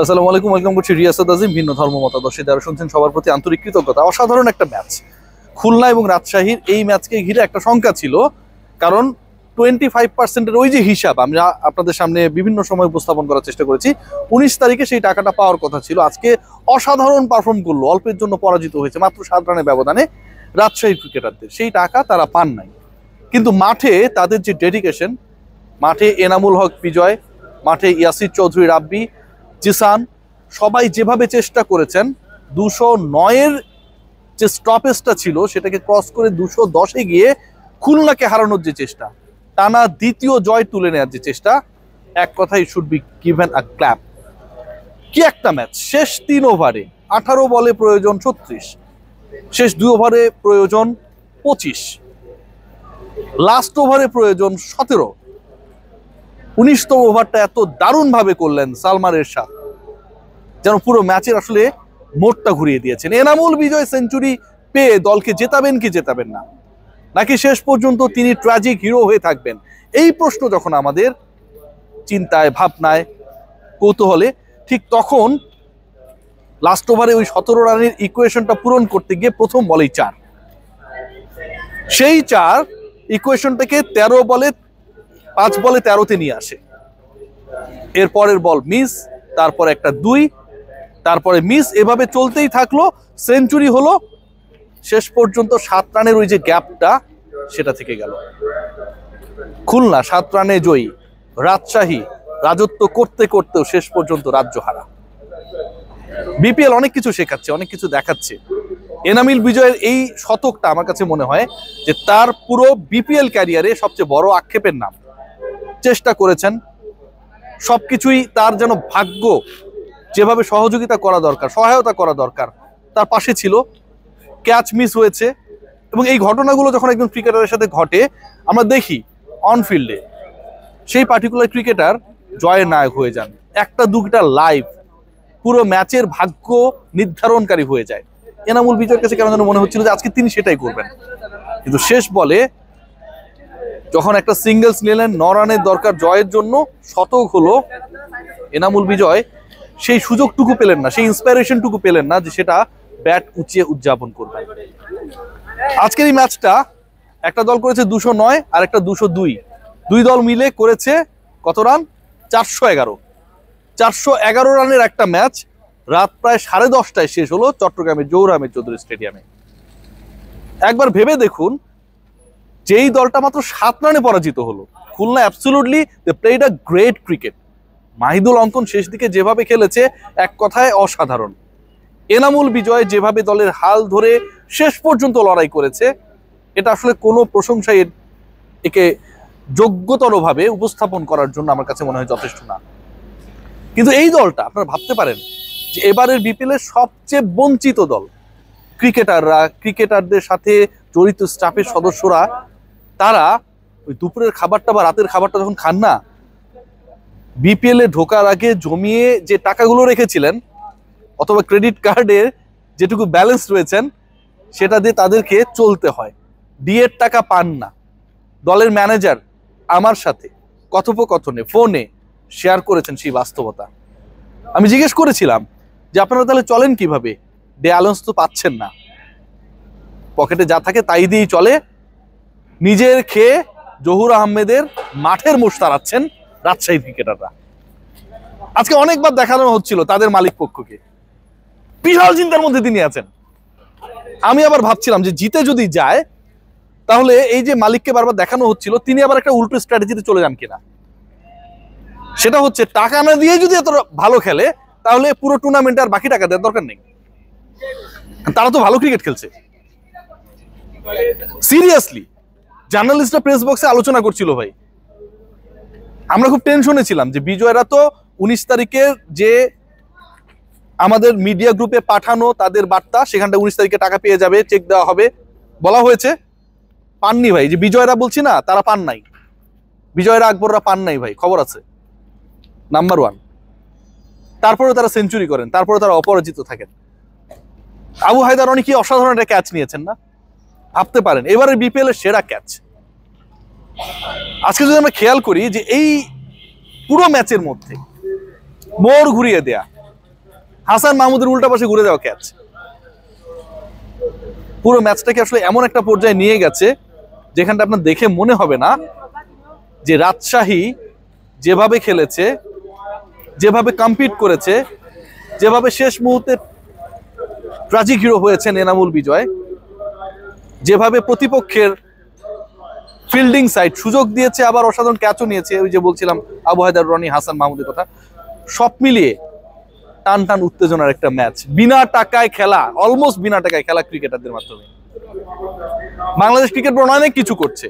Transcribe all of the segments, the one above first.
আসসালামু আলাইকুম, ওয়েলকাম করছি রিয়াসাত আজিম। ভিন্ন ধর্ম মতাদর্শী যারা শুনছেন সবার প্রতি আন্তরিক কৃতজ্ঞতা। অসাধারণ একটা ম্যাচ খুলনা এবং রাজশাহীর। এই ম্যাচকে ঘিরে একটা শঙ্কা ছিল, কারণ 25%-এর ওই যে হিসাব আমরা আপনাদের সামনে বিভিন্ন সময় উপস্থাপন করার চেষ্টা করেছি। 19 তারিখে সেই টাকাটা পাওয়ার কথা ছিল। আজকে অসাধারণ পারফর্ম করলো, অল্পের জন্য পরাজিত হয়েছে মাত্র 7 রানের ব্যবধানে রাজশাহী ক্রিকেটারদের। সেই টাকা তারা পান নাই, কিন্তু মাঠে তাদের যে ডেডিকেশন, মাঠে এনামুল হক বিজয়, মাঠে ইয়াসির চৌধুরী রাব্বি, জিসান, সবাই যেভাবে চেষ্টা করেছেন 209-এর যে স্টপেজটা ছিল সেটাকে ক্রস করে 210-এ গিয়ে খুলনাকে হারানোর যে চেষ্টা, টানা দ্বিতীয় জয় তুলে নেওয়ার যে চেষ্টা, এক কথাই should be given a clap. কি একটা ম্যাচ! শেষ 3 ওভারে 18 বলে প্রয়োজন 36, শেষ 2 ওভারে প্রয়োজন 25, লাস্ট ওভারে প্রয়োজন 17। 19তম ওভারটা এত দারুণভাবে করলেন সালমান এরশাদ, যেন পুরো ম্যাচের আসলে মোড়টা ঘুরিয়ে দিয়েছেন। এনামুল বিজয় সেঞ্চুরি পেয়ে দলকে জেতাবেন কি জেতাবেন না, নাকি শেষ পর্যন্ত তিনি ট্র্যাজিক হিরো হয়ে থাকবেন, এই প্রশ্ন যখন আমাদের চিন্তায়, ভাবনায়, কৌতূহলে, ঠিক তখন লাস্ট ওভারে ওই 17 রানের ইকুয়েশনটা পূরণ করতে গিয়ে প্রথম বলেই 4, সেই 4 ইকুয়েশনটাকে 13 বলে 5 বলে 13-তে নিয়ে আসে। এরপরের বল মিস, তারপর একটা 2, তারপরে মিস, এভাবে চলতেই থাকলো। সেঞ্চুরি হলো, শেষ পর্যন্ত 7 রানের ওই যে গ্যাপটা সেটা থেকে গেল। খুলনা 7 রানে জয়ী, রাজশাহী রাজত্ব করতে করতেও শেষ পর্যন্ত রাজ্য হারা। বিপিএল অনেক কিছু শেখাচ্ছে, অনেক কিছু দেখাচ্ছে। এনামুল বিজয়ের এই শতকটা আমার কাছে মনে হয় যে তার পুরো বিপিএল ক্যারিয়ারে সবচেয়ে বড় আক্ষেপের নাম। চেষ্টা করেছেন, সবকিছুই তার যেন ভাগ্য যেভাবে সহযোগিতা করা দরকার, সহায়তা করা দরকার, তার পাশে ছিল। ক্যাচ মিস হয়েছে, এবং এই ঘটনাগুলো যখন একজন ক্রিকেটারের সাথে ঘটে আমরা দেখি অনফিল্ডে সেই পার্টিকুলার ক্রিকেটার জয়ের নায়ক হয়ে যান। একটা দুটা লাইভ পুরো ম্যাচের ভাগ্য নির্ধারণকারী হয়ে যায়। এনামুল বিজয়ের কাছে কেন যেন মনে হচ্ছিল যে আজকে তিনি সেটাই করবেন, কিন্তু শেষ বলে যখন একটা সিঙ্গেলস নিলেন, 9 রানের দরকার জয়ের জন্য, শতক হলো, এনামুল বিজয় সেই সুযোগটুকু পেলেন না, সেই ইন্সপিরেশনটুকু পেলেন না যে সেটা ব্যাট উঁচিয়ে উদযাপন করবেন। আজকের এই ম্যাচটা একটা দল করেছে 209 আর একটা 202, দুই দল মিলে করেছে কত রান? 411 রানের একটা ম্যাচ রাত প্রায় 10:30টায় শেষ হলো চট্টগ্রামের জহুর আহমেদ চৌধুরী স্টেডিয়ামে। একবার ভেবে দেখুন, যেই দলটা মাত্র 7 রানে পরাজিত হলো, Khulna absolutely they played a great cricket. Mahidul Ankon শেষ দিকে যেভাবে খেলেছে, এক কথায় অসাধারণ। এনামুল বিজয় যেভাবে দলের হাল ধরে শেষ পর্যন্ত লড়াই করেছে, এটা আসলে কোনো প্রশংসায় একে যোগ্যতরভাবে উপস্থাপন করার জন্য আমার কাছে মনে হয় যথেষ্ট না। কিন্তু এই দলটা আপনারা ভাবতে পারেন যে এবারের বিপিএলের সবচেয়ে বঞ্চিত দল। ক্রিকেটাররা, ক্রিকেটারদের সাথে জড়িত স্টাফের সদস্যরা, তারা ওই দুপুরের খাবারটা বা রাতের খাবারটা যখন খান না, বিপিএল-এ ঢোকার আগে জমিয়ে যে টাকাগুলো রেখেছিলেন অথবা ক্রেডিট কার্ডের যেটুকু ব্যালেন্স রয়েছেন সেটা দিয়ে তাদেরকে চলতে হয়। ডিএর টাকা পান না। দলের ম্যানেজার আমার সাথে কথোপকথনে, ফোনে শেয়ার করেছেন সেই বাস্তবতা। আমি জিজ্ঞেস করেছিলাম যে আপনারা তাহলে চলেন কিভাবে, ডে অ্যালাউন্স তো পাচ্ছেন না, পকেটে যা থাকে তাই দিয়েই চলে। নিজের খেয়ে জহুর আহমেদের মাঠের মোষ তাড়াচ্ছেন রাজশাহী ক্রিকেটাররা। আজকে অনেকবার দেখানো হচ্ছিল তাদের মালিক পক্ষকে, বিশাল চিন্তার মধ্যে তিনি আছেন। আমি আবার ভাবছিলাম যে জিতে যদি যায় তাহলে এই যে মালিককে বারবার দেখানো হচ্ছিল, তিনি আবার একটা উল্টো স্ট্র্যাটেজিতে চলে যান কিনা। সেটা হচ্ছে টাকা না দিয়ে যদি এত ভালো খেলে তাহলে পুরো টুর্নামেন্টে আর বাকি টাকা দেওয়ার দরকার নেই, তারা তো ভালো ক্রিকেট খেলছে। সিরিয়াসলি জার্নালিস্টরা প্রেস বক্সে আলোচনা করছিল, ভাই আমরা খুব টেনশনে ছিলাম যে বিজয়রা তো 19 তারিখের যে আমাদের মিডিয়া গ্রুপে পাঠানো তাদের বার্তা, সেখানটা 19 তারিখে টাকা পেয়ে যাবে, চেক দেওয়া হবে বলা হয়েছে, পাননি ভাই। যে বিজয়রা বলছি না, তারা পান নাই, বিজয়রা আকবররা পান নাই ভাই, খবর আছে, নাম্বার 1। তারপরেও তারা সেঞ্চুরি করেন, তারপরে তারা অপরাজিত থাকেন। আবু হায়দার অনেক অসাধারণ একটা ক্যাচ নিয়েছেন না, ভাবতে পারেন এবারের বিপিএল এর সেরা ক্যাচ। আজকে যদি আমরা খেয়াল করি যে এই পুরো ম্যাচের মধ্যে মোড় ঘুরিয়ে দেয়া হাসান মাহমুদের উল্টা পাশে ঘুরে যাওয়া ক্যাচ। পুরো ম্যাচটাকে আসলে এমন একটা পর্যায়ে নিয়ে গেছে যেখানটা আপনার দেখে মনে হবে না যে রাজশাহী যেভাবে খেলেছে, যেভাবে কম্পিট করেছে, যেভাবে শেষ মুহূর্তে ট্র্যাজিক হিরো হয়েছেন এনামুল বিজয়, যেভাবে প্রতিপক্ষের ফিল্ডিং সাইড সুযোগ দিয়েছে, আবার অসাধারণ ক্যাচও নিয়েছে। ওই যে বলছিলাম আবু হায়দার, রনি, হাসান মাহমুদের কথা, সব মিলিয়ে টান টান উত্তেজনার একটা ম্যাচ। বিনা টাকায় খেলা, অলমোস্ট বিনা টাকায় খেলা ক্রিকেটারদের মাধ্যমে। বাংলাদেশ ক্রিকেট বোর্ড অনেক কিছু করছে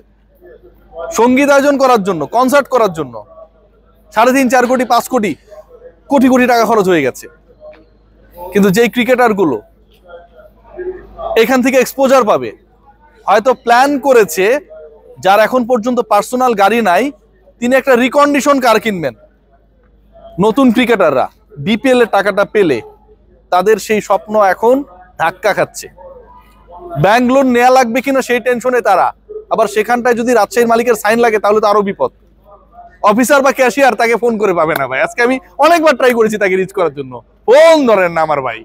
সঙ্গীত আয়োজন করার জন্য, কনসার্ট করার জন্য। 3.5, 4 কোটি, 5 কোটি, কোটি কোটি টাকা খরচ হয়ে গেছে। কিন্তু যেই ক্রিকেটার গুলো এখান থেকে এক্সপোজার পাবে, হয়তো প্ল্যান করেছে, যার এখন পর্যন্ত পার্সোনাল গাড়ি নাই, তিনি একটা রিকন্ডিশন কার কিনবেন। নতুন ক্রিকেটাররা বিপিএল এর টাকাটা পেলে তাদের সেই স্বপ্ন এখন ধাক্কা খাচ্ছে। ব্যাংক লোন নেওয়া লাগবে কিনা সেই টেনশনে তারা। আবার সেখানটায় যদি রাজশাহীর মালিকের সাইন লাগে তাহলে তো আরো বিপদ। অফিসার বা ক্যাশিয়ার তাকে ফোন করে পাবে না ভাই। আজকে আমি অনেকবার ট্রাই করেছি তাকে রিচ করার জন্য, ফোন ধরেন না আমার ভাই।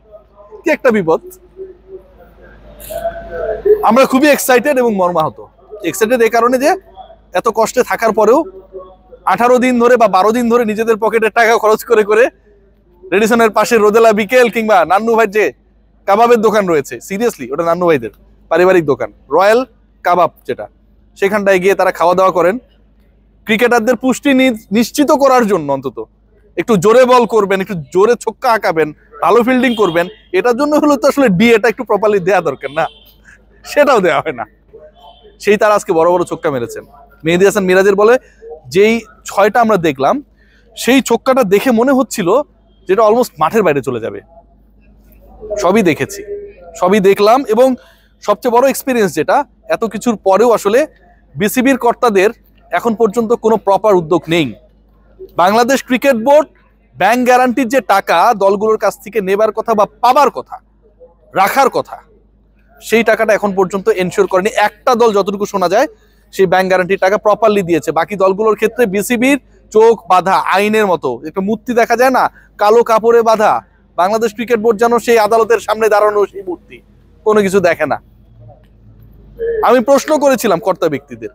কি একটা বিপদ। আমরা খুবই এক্সাইটেড এবং মর্মাহত। এক্সাইটেড এই কারণে যে এত কষ্টে থাকার পরেও 18 দিন ধরে বা 12 দিন ধরে নিজেদের পকেটের টাকা খরচ করে করে রেডিসনের পাশে রোদেলা বিকেল কিংবা নান্নু ভাই যে কাবাবের দোকান রয়েছে, সিরিয়াসলি ওটা নান্নু ভাইদের পারিবারিক দোকান, রয়্যাল কাবাব, যেটা সেখানটায় গিয়ে তারা খাওয়া দাওয়া করেন। ক্রিকেটারদের পুষ্টি নিশ্চিত করার জন্য অন্তত একটু জোরে বল করবেন, একটু জোরে ছক্কা আঁকাবেন, ভালো ফিল্ডিং করবেন, এটার জন্য হলো তো আসলে ডিএটা একটু প্রপারলি দেওয়া দরকার না, সেটাও দেওয়া হয় না। সেই তারা আজকে বড় বড় ছক্কা মেরেছেন। মেহেদী হাসান মিরাজের বলে যেই 6টা আমরা দেখলাম, সেই ছক্কাটা দেখে মনে হচ্ছিল যেটা অলমোস্ট মাঠের বাইরে চলে যাবে। সবই দেখেছি, সবই দেখলাম, এবং সবচেয়ে বড় এক্সপিরিয়েন্স যেটা, এত কিছুর পরেও আসলে বিসিবির কর্তাদের এখন পর্যন্ত কোনো প্রপার উদ্যোগ নেই। বাংলাদেশ ক্রিকেট বোর্ড ব্যাংক গ্যারান্টির যে টাকা দলগুলোর কাছ থেকে নেবার কথা বা পাবার কথা, রাখার কথা, সেই টাকাটা এখন পর্যন্ত এনশিওর করেনি। একটা দল যতটুকু শোনা যায় সেই ব্যাংক গ্যারান্টির টাকা প্রপারলি দিয়েছে। বাকি দলগুলোর ক্ষেত্রে বিসিবির চোখ বাঁধা, আইনের মতো একটা মূর্তি দেখা যায় না, কালো কাপড়ে বাঁধা। বাংলাদেশ ক্রিকেট বোর্ড যেন সেই আদালতের সামনে দাঁড়ানো সেই মূর্তি, কোনো কিছু দেখে না। আমি প্রশ্ন করেছিলাম কর্তা ব্যক্তিদের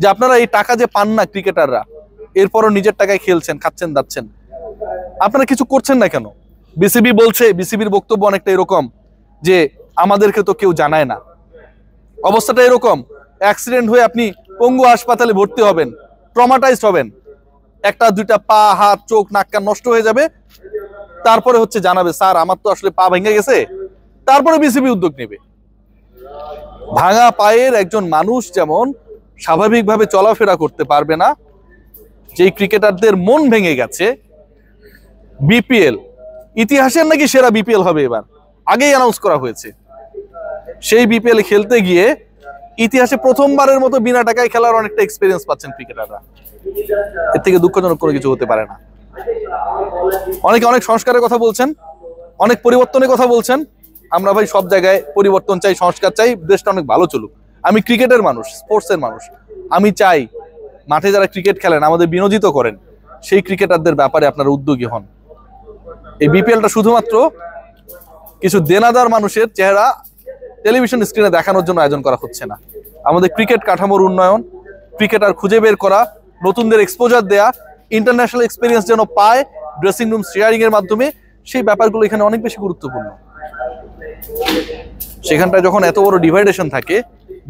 যে আপনারা এই টাকা যে পান না ক্রিকেটাররা, এরপরও নিজের টাকায় খেলছেন, খাচ্ছেন, দাচ্ছেন, আপনারা কিছু করছেন না কেন? বিসিবি বলছে, বিসিবির বক্তব্য অনেকটা এরকম যে আমাদেরকে তো কেউ জানায় না। অবস্থাটা এরকম, অ্যাক্সিডেন্ট হয়ে আপনি পঙ্গু হাসপাতালে ভর্তি হবেন, ট্রমাটাইজড হবেন, 1টা 2টা পা, হাত, চোখ, নাক, কান নষ্ট হয়ে যাবে, তারপরে হচ্ছে জানাবে স্যার আমার তো আসলে পা ভেঙে গেছে, তারপরে বিসিবি উদ্যোগ নেবে। ভাঙা পায়ের একজন মানুষ যেমন স্বাভাবিকভাবে চলাফেরা করতে পারবে না, যেই ক্রিকেটারদের মন ভেঙে গেছে, বিপিএল ইতিহাসের নাকি সেরা বিপিএল হবে এবার, আগেই অ্যানাউন্স করা হয়েছে, সেই বিপিএল খেলতে গিয়ে ইতিহাসে প্রথমবারের মতো বিনা টাকায় খেলার অনেকটা এক্সপিরিয়েন্স পাচ্ছেন ক্রিকেটাররা। এর থেকে দুঃখজনক কোনো কিছু হতে পারে না। অনেকে অনেক সংস্কারের কথা বলছেন, অনেক পরিবর্তনের কথা বলছেন। আমরা ভাই সব জায়গায় পরিবর্তন চাই, সংস্কার চাই, দেশটা অনেক ভালো চলুক। আমি ক্রিকেটের মানুষ, স্পোর্টসের মানুষ, আমি চাই মাঠে যারা ক্রিকেট খেলেন, আমাদের বিনোদিত করেন, সেই ক্রিকেটারদের ব্যাপারে আপনারা উদ্যোগী হন। এই বিপিএলটা শুধুমাত্র কিছু দেনাদার মানুষের চেহারা টেলিভিশন স্ক্রিনে দেখানোর জন্য আয়োজন করা হচ্ছে না। আমাদের ক্রিকেট কাঠামোর উন্নয়ন, ক্রিকেটার খুঁজে বের করা, নতুনদের এক্সপোজার দেয়া, ইন্টারন্যাশনাল এক্সপিরিয়েন্স যেন পায় ড্রেসিং রুম শেয়ারিং এর মাধ্যমে, সেই ব্যাপারগুলো এখানে অনেক বেশি গুরুত্বপূর্ণ। সেখানটায় যখন এত বড় ডিভাইডেশন থাকে,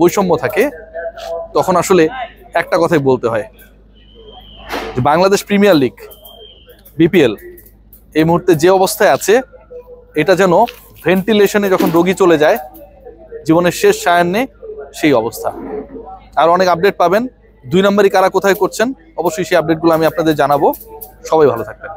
বৈষম্য থাকে, তখন আসলে একটা কথাই বলতে হয় যে বাংলাদেশ প্রিমিয়ার লিগ, বিপিএল এই মুহূর্তে যে অবস্থায় আছে, এটা যেন ভেন্টিলেশনে যখন রোগী চলে যায়, জীবনের শেষ সায়ান্নে সেই অবস্থা। আর অনেক আপডেট পাবেন, 2 নম্বরই কারা কোথায় করছেন, অবশ্যই সেই আপডেটগুলো আমি আপনাদের জানাবো। সবাই ভালো থাকবেন।